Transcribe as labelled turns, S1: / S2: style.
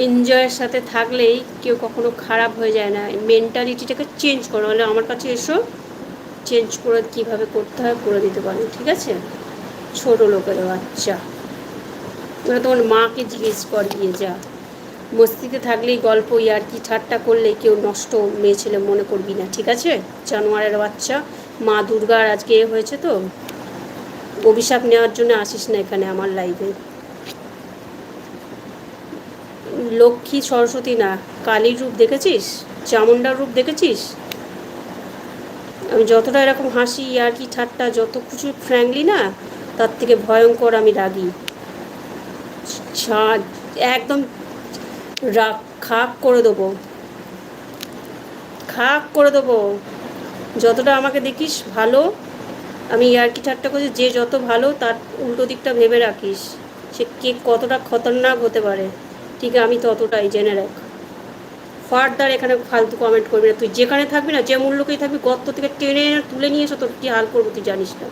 S1: এনজয়ের সাথে থাকলেই কেউ কখনো খারাপ হয়ে যায় না। মেন্টালিটিটাকে চেঞ্জ করো, হলে আমার কাছে এসো, চেঞ্জ করে কীভাবে করতে হয় করে দিতে পারো, ঠিক আছে? ছোটো লোকের বাচ্চা, ওরা তোমার মাকে জিজ্ঞেস কর গিয়ে যা। মস্তিতে থাকলেই গল্প ইয়ার্কি ঠাট্টা করলে কেউ নষ্ট মেয়ে ছেলে মনে করবি না, ঠিক আছে? জানোয়ারের বাচ্চা। মা দুর্গার আজকে এ হয়েছে তো, অভিশাপ নেওয়ার জন্য আসিস না এখানে আমার লাইফে। লক্ষ্মী সরস্বতী না, কালীর রূপ দেখেছিস? চামুণ্ডার রূপ দেখেছিস? আমি যতটা এরকম হাসি আর কি ঠাট্টা যত কিছু ফ্র্যাঙ্কলি না, তার থেকে ভয়ঙ্কর আমি রাগি। একদম রাগ খাক করে দেবো, খাক করে দেবো। যতটা আমাকে দেখিস ভালো, আমি ইয়ার্কি ঠাট্টা করছি, যে যত ভালো তার উল্টো দিকটা ভেবে রাখিস, সে কে কতটা খতরনাক হতে পারে, ঠিক আমি ততটাই জেনে রাখ। ফার্দার এখানে ফালতু কমেন্ট করবি না। তুই যেখানে থাকবি না, যে মূল্যকেই থাকবি, গর্ত থেকে টেনে তুলে নিয়ে এসো, তোর কী হাল করবো তুই জানিস না।